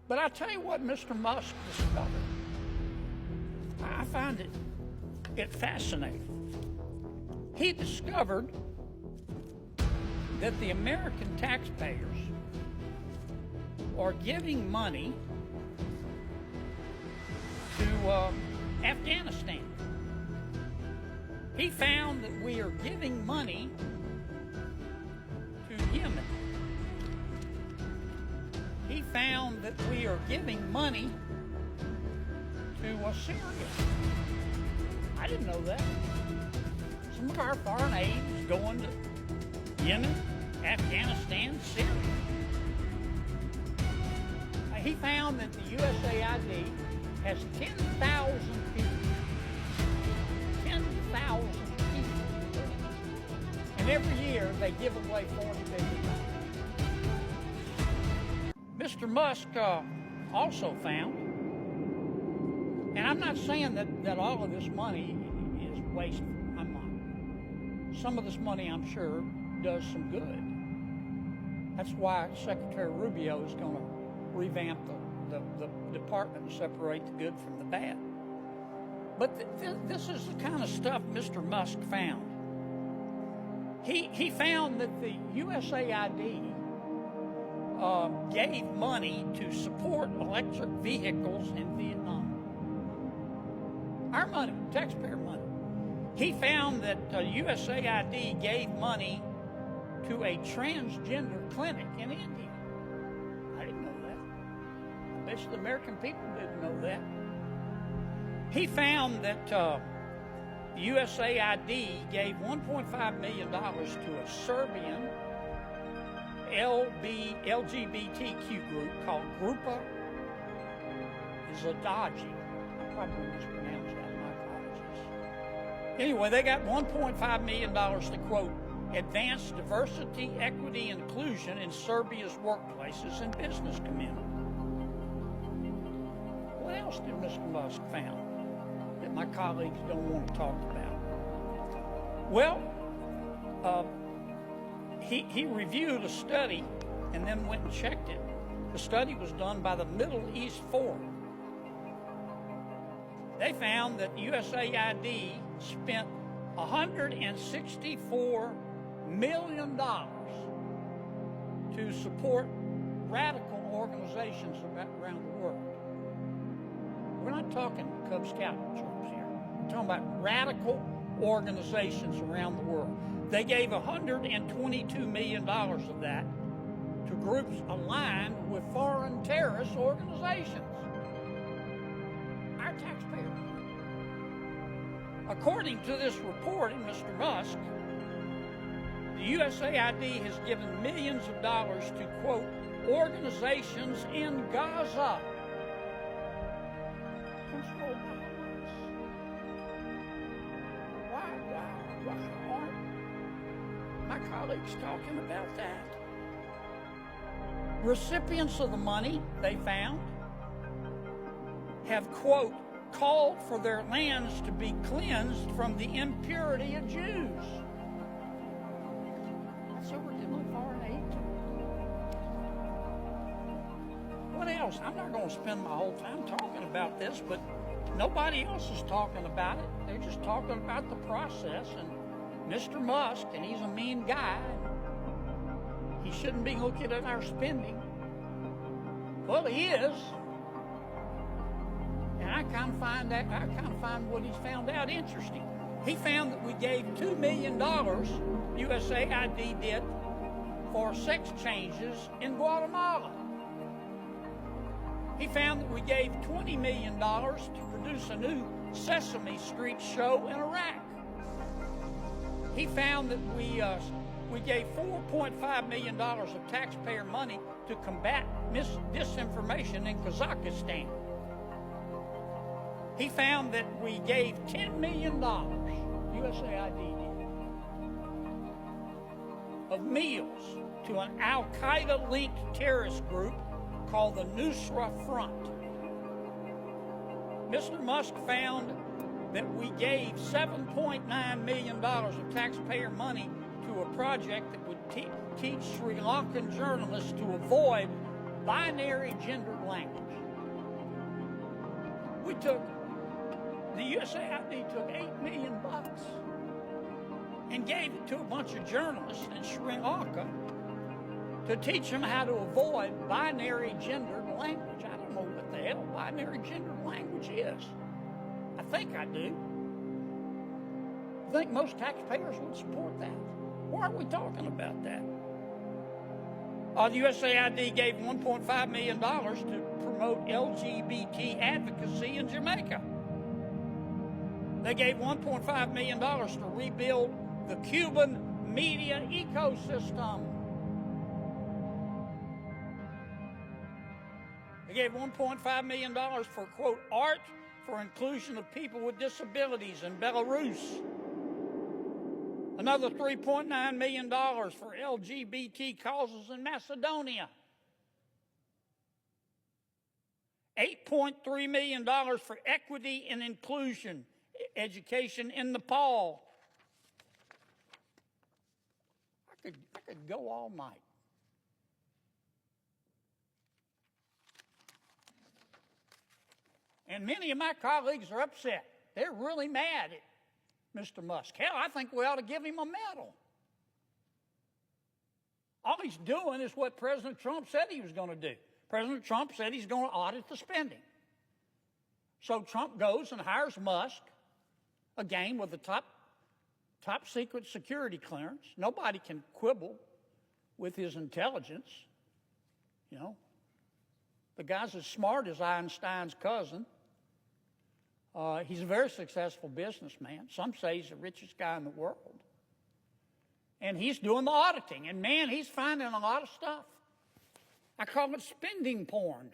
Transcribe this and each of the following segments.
But I tell you what Mr. Musk discovered. I find it fascinating. He discovered that the American taxpayers are giving money to Afghanistan. He found that we are giving money to Yemen. He found that we are giving money to Syria. I didn't know that. Some of our foreign aid is going to Yemen, Afghanistan, Syria. He found that the USAID has 10,000 people. 10,000 people. And every year they give away $40 billion. Mr. Musk also found, and I'm not saying that all of this money is wasteful. I'm not. Some of this money, I'm sure, does some good. That's why Secretary Rubio is going to revamp the department and separate the good from the bad. But this is the kind of stuff Mr. Musk found. He found that the USAID gave money to support electric vehicles in Vietnam. Our money, taxpayer money. He found that USAID gave money to a transgender clinic in India. I didn't know that. I bet the American people didn't know that. He found that USAID gave $1.5 million to a Serbian LGBTQ group called Grupa DOGE. I probably mispronounced that, my apologies. Anyway, they got $1.5 million to, quote, advance diversity, equity, and inclusion in Serbia's workplaces and business community. What else did Mr. Musk found that my colleagues don't want to talk about? Well, he reviewed a study and then went and checked it. The study was done by the Middle East Forum. They found that USAID spent $164 million to support radical organizations around the world. We're not talking Cub Scout troops here. We're talking about radical organizations around the world. They gave $122 million of that to groups aligned with foreign terrorist organizations. Our taxpayers. According to this report in Mr. Musk, the USAID has given millions of dollars to, quote, organizations in Gaza. Controlled by Hamas. Why aren't my colleagues talking about that? Recipients of the money, they found, have, quote, called for their lands to be cleansed from the impurity of Jews. That's what we're giving foreign aid to. What else? I'm not going to spend my whole time talking about this, but nobody else is talking about it. They're just talking about the process. And Mr. Musk, and he's a mean guy, he shouldn't be looking at our spending. Well, he is. And I kind of find what he's found out interesting. He found that we gave $2 million, USAID did, for sex changes in Guatemala. He found that we gave $20 million to produce a new Sesame Street show in Iraq. He found that we gave $4.5 million of taxpayer money to combat disinformation in Kazakhstan. He found that we gave $10 million, USAID did, of meals to an Al-Qaeda-linked terrorist group called the Nusra Front. Mr. Musk found that we gave $7.9 million of taxpayer money to a project that would teach Sri Lankan journalists to avoid binary gender language. The USAID took $8 million and gave it to a bunch of journalists in Sri Lanka to teach them how to avoid binary gender language. I don't know what the hell binary gender language is. I think I do. I think most taxpayers would support that. Why are we talking about that? The USAID gave $1.5 million to promote LGBT advocacy in Jamaica. They gave $1.5 million to rebuild the Cuban media ecosystem. They gave $1.5 million for, quote, art for inclusion of people with disabilities in Belarus. Another $3.9 million for LGBT causes in Macedonia. $8.3 million for equity and inclusion education in Nepal. I could go all night. And many of my colleagues are upset. They're really mad at Mr. Musk. Hell, I think we ought to give him a medal. All he's doing is what President Trump said he was going to do. President Trump said he's going to audit the spending. So Trump goes and hires Musk, again with the top secret security clearance. Nobody can quibble with his intelligence. You know, the guy's as smart as Einstein's cousin. He's a very successful businessman. Some say he's the richest guy in the world. And he's doing the auditing. And man, he's finding a lot of stuff. I call it spending porn.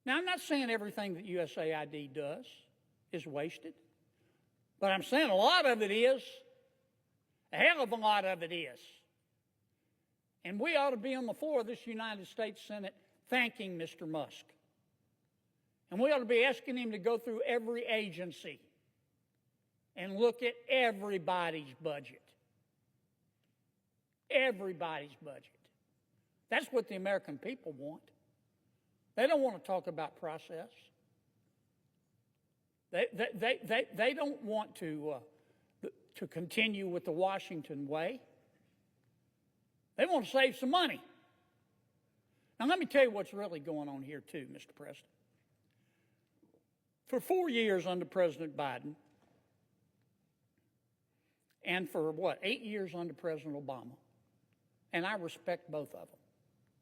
Now, I'm not saying everything that USAID does is wasted. But I'm saying a lot of it is. A hell of a lot of it is. And we ought to be on the floor of this United States Senate thanking Mr. Musk. And we ought to be asking him to go through every agency and look at everybody's budget. Everybody's budget. That's what the American people want. They don't want to talk about process. They don't want to continue with the Washington way. They want to save some money. Now, let me tell you what's really going on here, too, Mr. President. For 4 years under President Biden, and for, 8 years under President Obama, and I respect both of them.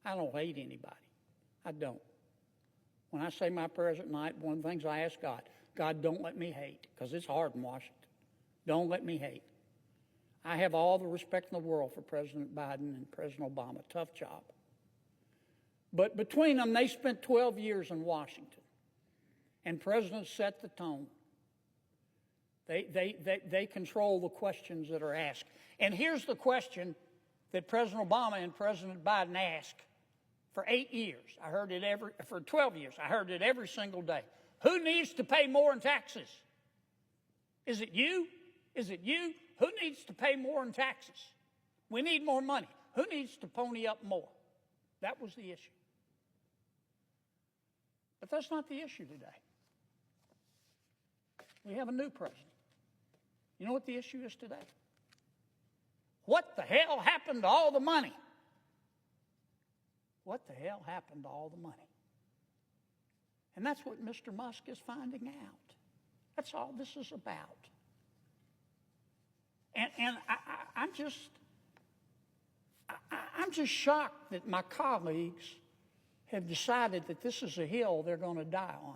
I don't hate anybody. I don't. When I say my prayers at night, one of the things I ask God, God, don't let me hate, because it's hard in Washington. Don't let me hate. I have all the respect in the world for President Biden and President Obama. Tough job. But between them, they spent 12 years in Washington. And presidents set the tone. They control the questions that are asked. And here's the question that President Obama and President Biden asked for 8 years. I heard it for 12 years. I heard it every single day. Who needs to pay more in taxes? Is it you? Is it you? Who needs to pay more in taxes? We need more money. Who needs to pony up more? That was the issue. But that's not the issue today. We have a new president. You know what the issue is today? What the hell happened to all the money? What the hell happened to all the money? And that's what Mr. Musk is finding out. That's all this is about. And I'm just shocked that my colleagues have decided that this is a hill they're going to die on.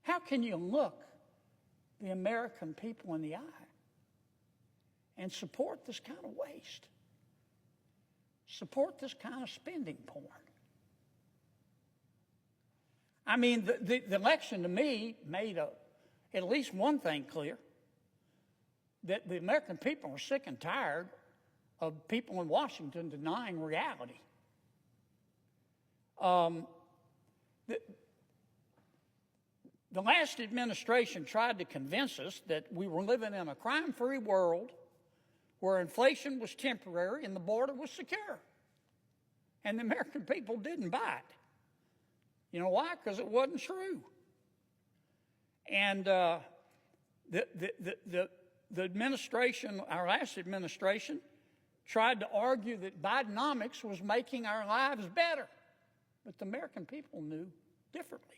How can you look the American people in the eye and support this kind of waste? Support this kind of spending porn? I mean, the election to me made at least one thing clear, that the American people are sick and tired of people in Washington denying reality. The last administration tried to convince us that we were living in a crime-free world where inflation was temporary and the border was secure. And the American people didn't buy it. You know why? Because it wasn't true. And the administration, our last administration, tried to argue that Bidenomics was making our lives better. But the American people knew differently.